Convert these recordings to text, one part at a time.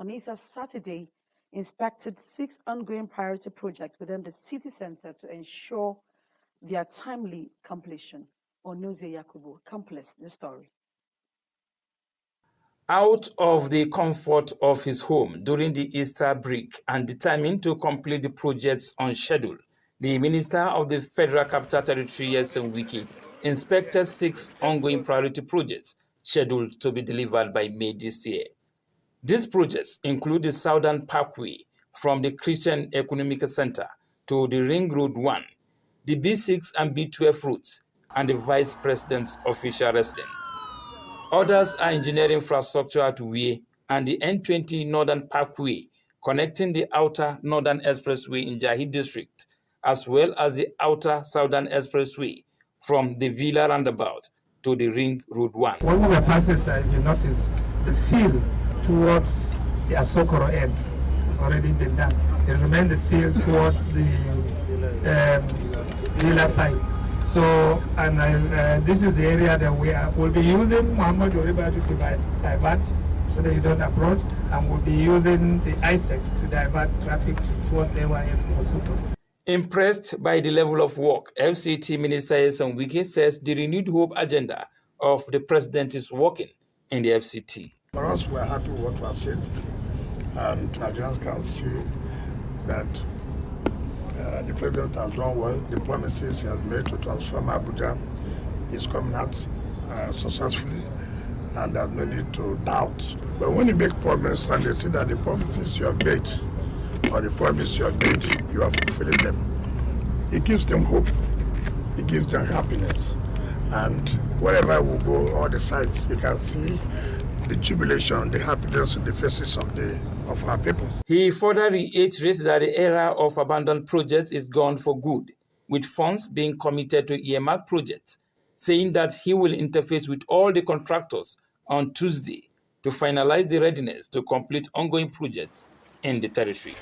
on Easter Saturday, inspected 6 ongoing priority projects within the city center to ensure their timely completion. Onozie Yakubu completes the story. Out of the comfort of his home during the Easter break and determined to complete the projects on schedule, the Minister of the Federal Capital Territory, Nyesom Wike, inspected 6 ongoing priority projects scheduled to be delivered by May this year. These projects include the Southern Parkway from the Christian Economic Center to the Ring Road 1, the B6 and B12 routes, and the Vice President's official residence. Others are engineering infrastructure at Uwe and the N20 Northern Parkway, connecting the Outer Northern Expressway in Jahi District, as well as the Outer Southern Expressway from the Villa Roundabout to the Ring Road 1. When we were passing, you notice the field towards the Asokoro end has already been done. It remains the field towards the Villa side. So, and this is the area that we will be using Muhammad Oriba to divert so that you don't approach, and we'll be using the ISEX to divert traffic towards NYAM also. Impressed by the level of work, FCT Minister Nyesom Wike says the renewed hope agenda of the president is working in the FCT. For us, we're happy with what was said, and Nigerians can see that the president has done well. The promises he has made to transform Abuja is coming out successfully, and there's no need to doubt. But when you make promises and they see that the promises you have made or the promises you have made, you are fulfilling them, it gives them hope, it gives them happiness. And wherever we go, all the sites, you can see the jubilation, the happiness in the faces of our people. He further reiterates that the era of abandoned projects is gone for good, with funds being committed to earmark projects, saying that he will interface with all the contractors on Tuesday to finalize the readiness to complete ongoing projects in the territory.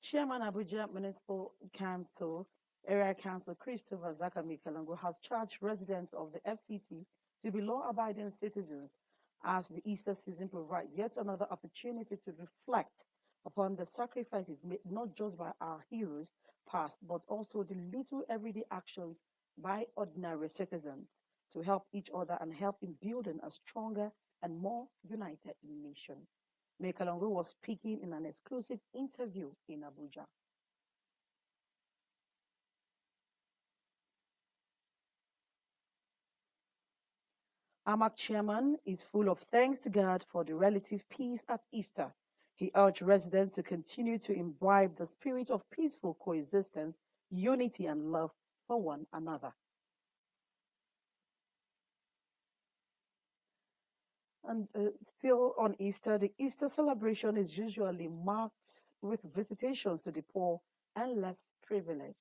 Chairman Abuja Municipal Council, Area Council Christopher Zakami Kalango has charged residents of the FCT to be law-abiding citizens as the Easter season provides yet another opportunity to reflect upon the sacrifices made not just by our heroes past, but also the little everyday actions by ordinary citizens to help each other and help in building a stronger and more united nation. Mekalango was speaking in an exclusive interview in Abuja. AMAC chairman is full of thanks to God for the relative peace at Easter. He urged residents to continue to imbibe the spirit of peaceful coexistence, unity, and love for one another. And still on Easter, the Easter celebration is usually marked with visitations to the poor and less privileged.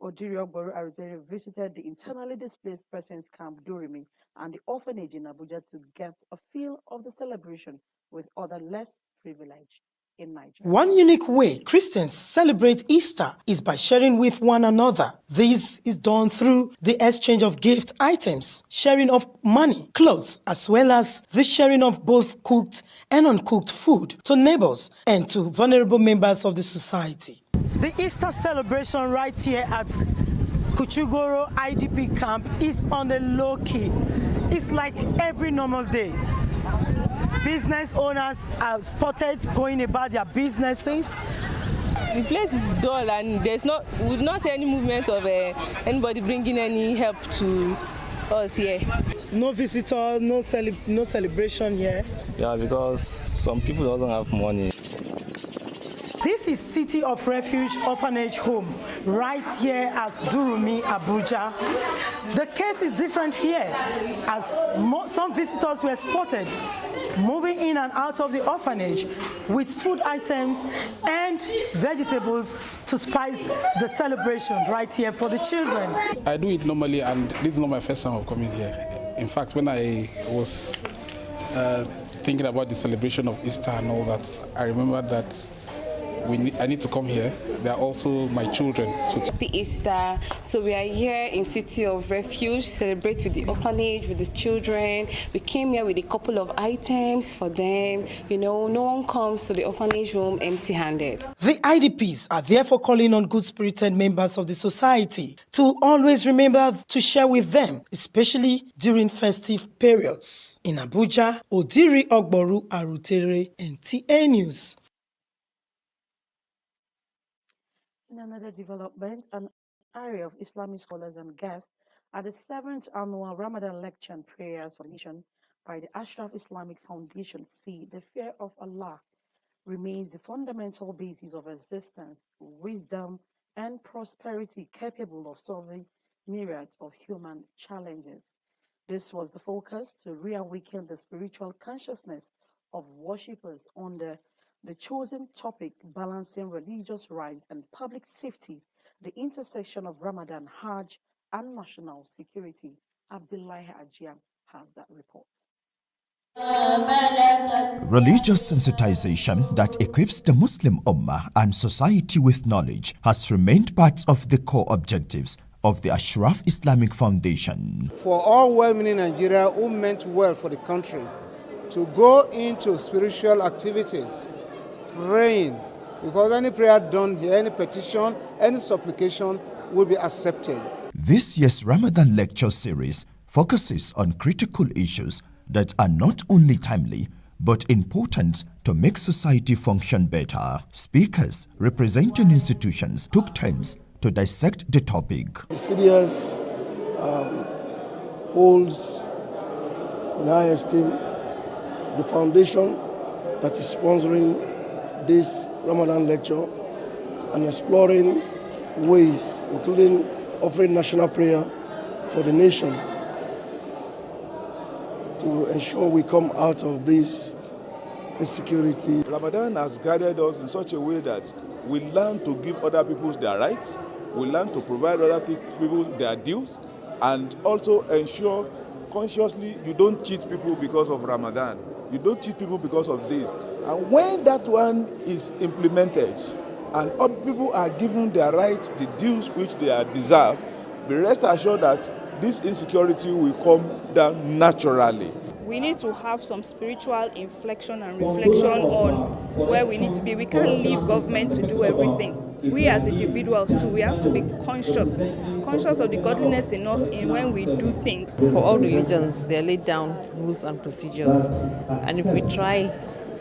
Odirio Boro Arizari visited the internally displaced persons camp Durimi and the orphanage in Abuja to get a feel of the celebration with other less privileged in Nigeria. One unique way Christians celebrate Easter is by sharing with one another. This is done through the exchange of gift items, sharing of money, clothes, as well as the sharing of both cooked and uncooked food to neighbors and to vulnerable members of the society. The Easter celebration right here at Kuchugoro IDP camp is on the low key. It's like every normal day. Business owners are spotted going about their businesses. The place is dull and we do not see any movement of anybody bringing any help to us here. No visitor, no celebration here. Yeah, because some people don't have money. This is City of Refuge Orphanage Home, right here at Durumi, Abuja. The case is different here, as some visitors were spotted moving in and out of the orphanage with food items and vegetables to spice the celebration right here for the children. I do it normally, and this is not my first time of coming here. In fact, when I was thinking about the celebration of Easter and all that, I remember that I need to come here. They are also my children. So Happy Easter. So we are here in City of Refuge, celebrate with the orphanage, with the children. We came here with a couple of items for them. You know, no one comes to the orphanage home empty-handed. The IDPs are therefore calling on good-spirited members of the society to always remember to share with them, especially during festive periods. In Abuja, Odiri Ogboru Arutere, NTA News. In another development, an array of Islamic scholars and guests at the 7th annual Ramadan lecture and prayers for the nation by the Ashraf Islamic Foundation see the fear of Allah remains the fundamental basis of existence, wisdom, and prosperity capable of solving myriads of human challenges. This was the focus to reawaken the spiritual consciousness of worshippers under the chosen topic, balancing religious rights and public safety, the intersection of Ramadan, Hajj, and national security. Abdullahi Ajia has that report. Religious sensitization that equips the Muslim Ummah and society with knowledge has remained part of the core objectives of the Ashraf Islamic Foundation. For all well-meaning Nigeria who meant well for the country to go into spiritual activities, praying, because any prayer done here, any petition, any supplication will be accepted. This year's Ramadan lecture series focuses on critical issues that are not only timely but important to make society function better. Speakers representing institutions took turns to dissect the topic. The CDS holds in high esteem the foundation that is sponsoring this Ramadan lecture and exploring ways, including offering national prayer for the nation to ensure we come out of this insecurity. Ramadan has guided us in such a way that we learn to give other people their rights, we learn to provide other people their dues, and also ensure consciously you don't cheat people because of Ramadan. You don't cheat people because of this. And when that one is implemented and other people are given their rights, the dues which they deserve, be rest assured that this insecurity will come down naturally. We need to have some spiritual inflection and reflection on where we need to be. We can't leave government to do everything. We as individuals too, we have to be conscious of the godliness in us in when we do things. For all religions, they are laid down rules and procedures, and if we try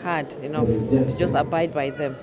hard enough to just abide by them,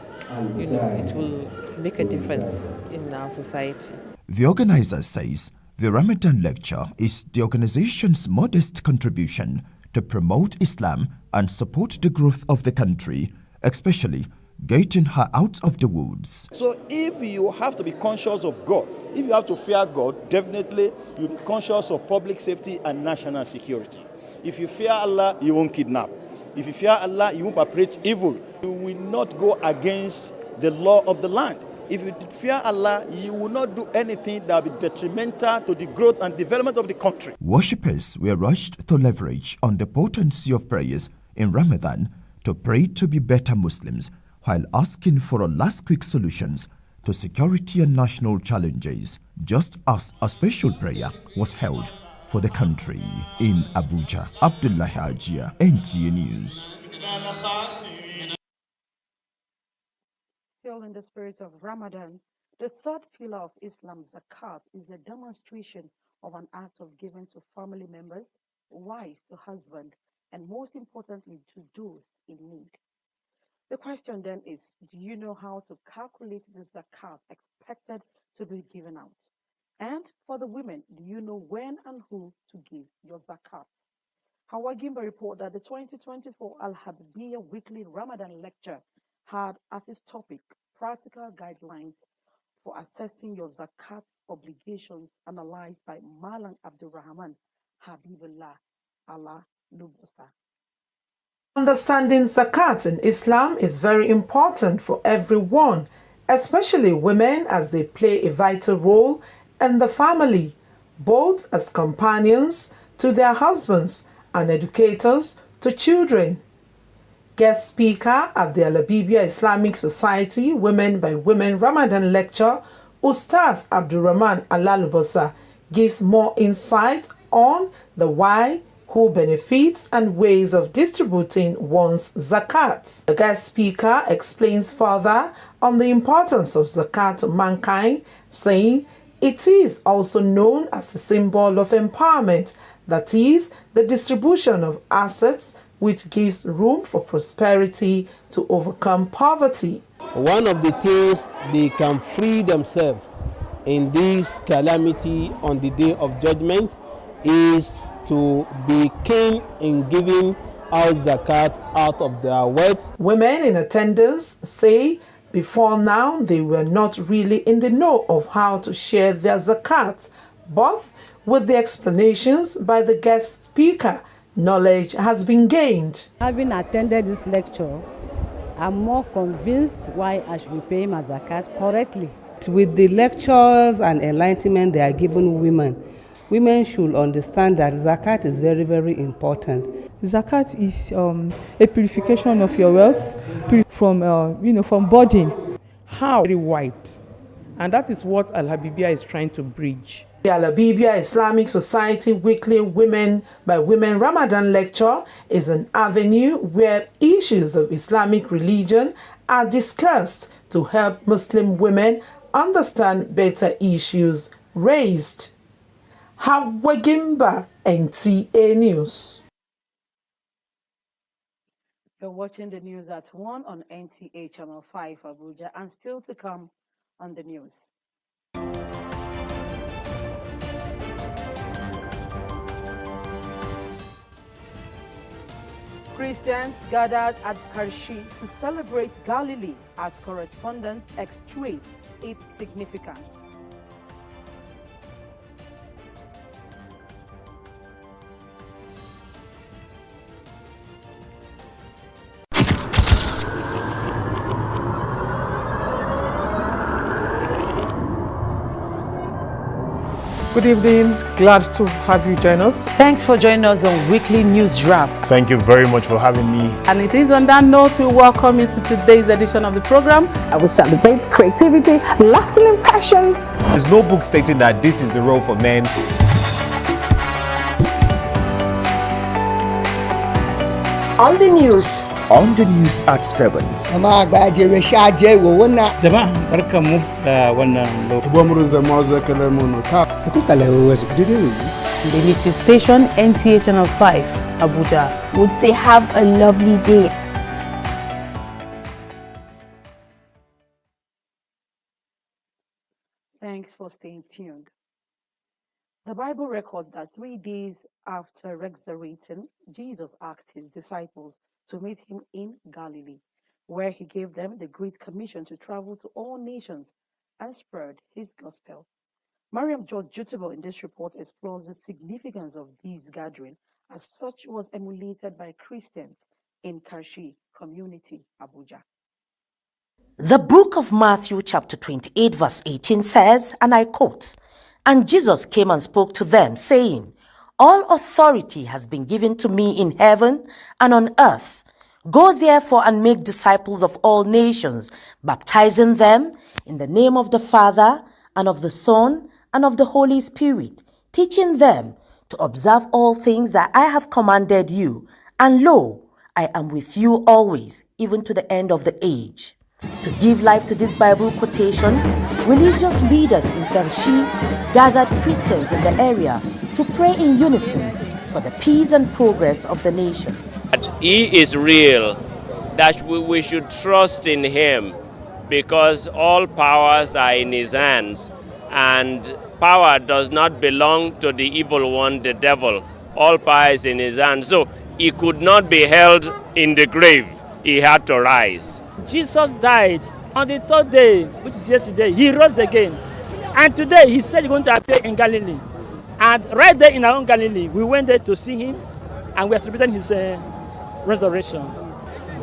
it will make a difference in our society. The organizer says the Ramadan lecture is the organization's modest contribution to promote Islam and support the growth of the country, especially getting her out of the woods. So if you have to be conscious of God, if you have to fear God, definitely you'll be conscious of public safety and national security. If you fear Allah, you won't kidnap. If you fear Allah, you won't perpetrate evil. You will not go against the law of the land. If you fear Allah, you will not do anything that will be detrimental to the growth and development of the country. Worshippers were rushed to leverage on the potency of prayers in Ramadan to pray to be better Muslims, while asking for last quick solutions to security and national challenges, just as a special prayer was held for the country. In Abuja, Abdullahi Ajia, NTA News. Still in the spirit of Ramadan, the third pillar of Islam, zakat, is a demonstration of an act of giving to family members, wife to husband, and most importantly, to those in need. The question then is, do you know how to calculate the zakat expected to be given out? And for the women, do you know when and who to give your zakat? Hawa Gimba report that the 2024 Al-Habibiyya Weekly Ramadan Lecture had as its topic practical guidelines for assessing your zakat obligations, analyzed by Malang Abdurrahman Habibullah Allah Lubosa. Understanding zakat in Islam is very important for everyone, especially women, as they play a vital role in the family, both as companions to their husbands and educators to children. Guest speaker at the Alabibia Islamic Society Women by Women Ramadan lecture, Ustaz Abdurrahman Alalubosa, gives more insight on the why, who benefits, and ways of distributing one's zakat. The guest speaker explains further on the importance of zakat to mankind, saying it is also known as a symbol of empowerment, that is, the distribution of assets which gives room for prosperity to overcome poverty. One of the things they can free themselves in this calamity on the day of judgment is to be keen in giving out zakat out of their wealth. Women in attendance say before now they were not really in the know of how to share their zakat, but with the explanations by the guest speaker, knowledge has been gained. Having attended this lecture, I'm more convinced why I should be paying my zakat correctly. With the lectures and enlightenment they are giving women, women should understand that zakat is very, very important. Zakat is a purification of your wealth from burden. How? Very wide. And that is what Al-Habibiyah is trying to bridge. The Alabibia Islamic Society weekly Women by Women Ramadan lecture is an avenue where issues of Islamic religion are discussed to help Muslim women understand better issues raised. Hawagimba, NTA News. You're watching the news at 1 on NTA Channel 5 Abuja, and still to come on the news. Christians gathered at Karshi to celebrate Galilee as correspondent extracts its significance. Good evening, glad to have you join us. Thanks for joining us on Weekly News Wrap. Thank you very much for having me. And it is on that note we welcome you to today's edition of the program. I will celebrate creativity, lasting impressions. There's no book stating that this is the role for men. On the news. On the news at 7. The latest station, Nta Channel 5, Abuja, would say have a lovely day. Thanks for staying tuned. The Bible records that 3 days after resurrecting, Jesus asked his disciples to meet him in Galilee, where he gave them the Great Commission to travel to all nations and spread his gospel. Mariam George Jutabo in this report explores the significance of this gathering, as such was emulated by Christians in Karshi community, Abuja. The book of Matthew chapter 28 verse 18 says, and I quote, "And Jesus came and spoke to them, saying, All authority has been given to me in heaven and on earth. Go therefore and make disciples of all nations, baptizing them in the name of the Father and of the Son and of the Holy Spirit, teaching them to observe all things that I have commanded you. And lo, I am with you always, even to the end of the age." To give life to this Bible quotation, religious leaders in Karshi gathered Christians in the area to pray in unison for the peace and progress of the nation. He is real, that we should trust in him, because all powers are in his hands, and power does not belong to the evil one, the devil. All power is in his hands, so he could not be held in the grave. He had to rise. Jesus died on the third day, which is yesterday. He rose again. And today he said he's going to appear in Galilee. And right there in our own Galilee, we went there to see him, and we are celebrating his resurrection.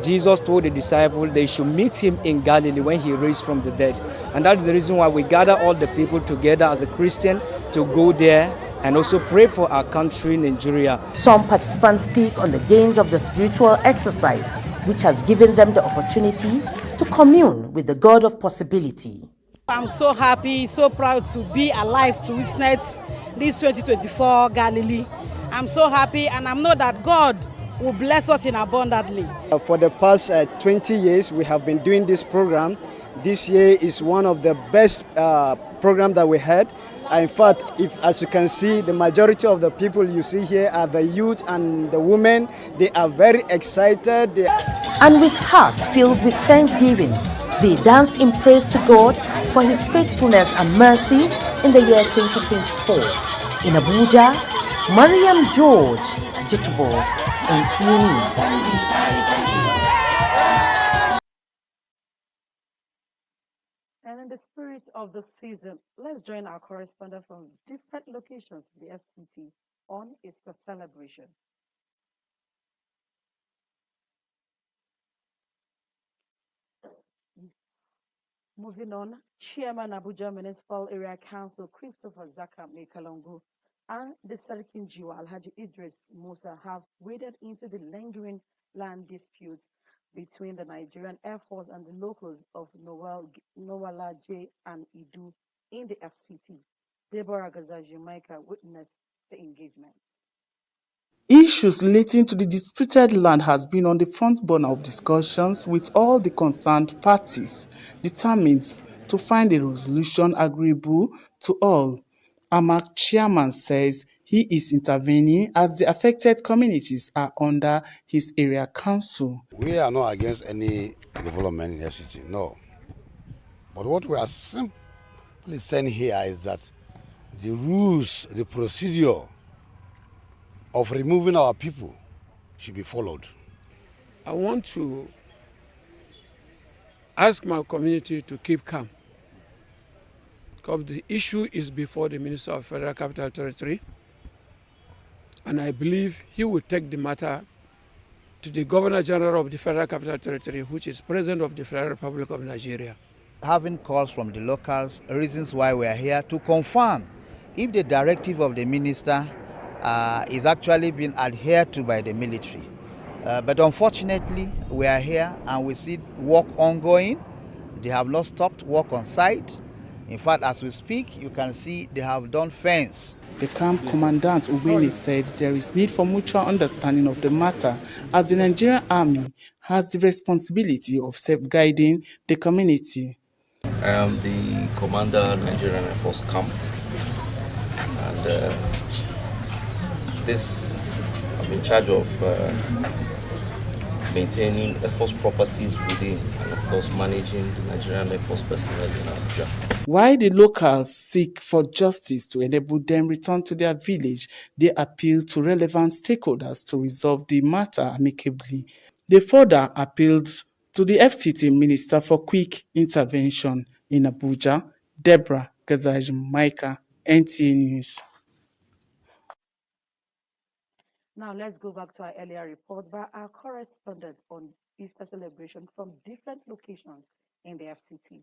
Jesus told the disciples they should meet him in Galilee when he raised from the dead. And that is the reason why we gather all the people together as a Christian to go there and also pray for our country, Nigeria. Some participants speak on the gains of the spiritual exercise, which has given them the opportunity to commune with the God of possibility. I'm so happy, so proud to be alive to witness this 2024 Galilee. I'm so happy, and I know that God will bless us in abundantly. For the past 20 years, we have been doing this program. This year is one of the best programs that we had. In fact, as you can see, the majority of the people you see here are the youth and the women. They are very excited. And with hearts filled with thanksgiving, they danced in praise to God for His faithfulness and mercy in the year 2024. In Abuja, Mariam George, Jitubo, NTA News. And in the spirit of the season, let's join our correspondent from different locations of the FCT on Easter celebration. Moving on, Chairman Abuja Municipal Area Council Christopher Zaka Mekalongo and the Serikin Jiwa Alhaji Idris Musa have waded into the lingering land disputes between the Nigerian Air Force and the locals of Nowala J and Idu in the FCT. Deborah Gazaji Micah witnessed the engagement. Issues relating to the disputed land has been on the front burner of discussions with all the concerned parties, determined to find a resolution agreeable to all. AMAC chairman says he is intervening as the affected communities are under his area council. We are not against any development in FCT, no. But what we are simply saying here is that the rules, the procedure of removing our people should be followed. I want to ask my community to keep calm, because the issue is before the Minister of Federal Capital Territory, and I believe he will take the matter to the Governor General of the Federal Capital Territory, which is President of the Federal Republic of Nigeria. Having calls from the locals, reasons why we are here to confirm if the directive of the minister is actually being adhered to by the military. But unfortunately, we are here and we see work ongoing. They have not stopped work on site. In fact, as we speak, you can see they have done fence. The camp commandant Ubeni said there is need for mutual understanding of the matter, as the Nigerian Army has the responsibility of safeguarding the community. I am the commander Nigerian Air Force camp, and I'm in charge of maintaining Air Force properties within, and of course managing the Nigerian Air Force personnel in Abuja. While the locals seek for justice to enable them return to their village, they appeal to relevant stakeholders to resolve the matter amicably. They further appealed to the FCT Minister for quick intervention in Abuja. Deborah Gazaj Micah, NTA News. Now let's go back to our earlier report by our correspondents on Easter celebration from different locations in the FCT.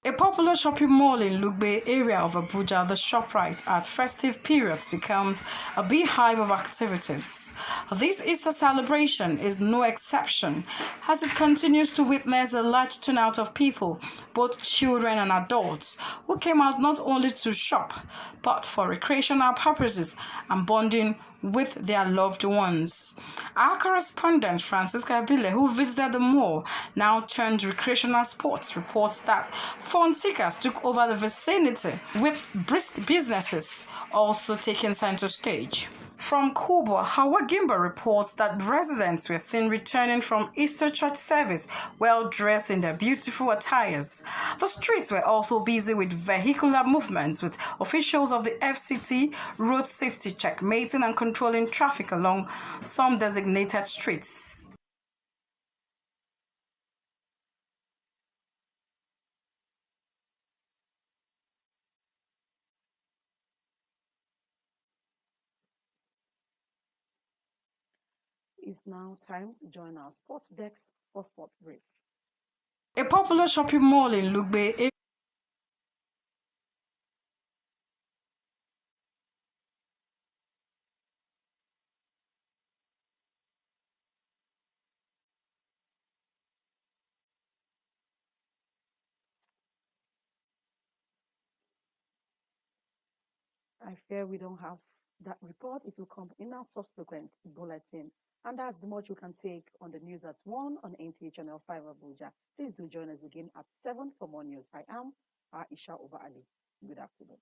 A popular shopping mall in Lugbe area of Abuja, the ShopRite, at festive periods becomes a beehive of activities. This Easter celebration is no exception, as it continues to witness a large turnout of people, both children and adults, who came out not only to shop, but for recreational purposes and bonding with their loved ones. Our correspondent Francisca Abile, who visited the mall, now turned recreational sports, reports that fun seekers took over the vicinity, with brisk businesses also taking center stage. From Kuba, Hawa Gimba reports that residents were seen returning from Easter church service well dressed in their beautiful attires. The streets were also busy with vehicular movements, with officials of the FCT road safety checkmating and controlling traffic along some designated streets. It's now time to join our sports desk for Sports Brief. A popular shopping mall in Lugbe I fear we don't have that report. It will come in our subsequent bulletin. And that's the much you can take on the news at 1 on Nta Channel 5 Abuja. Please do join us again at 7 for more news. I am Aisha Oba Ali. Good afternoon.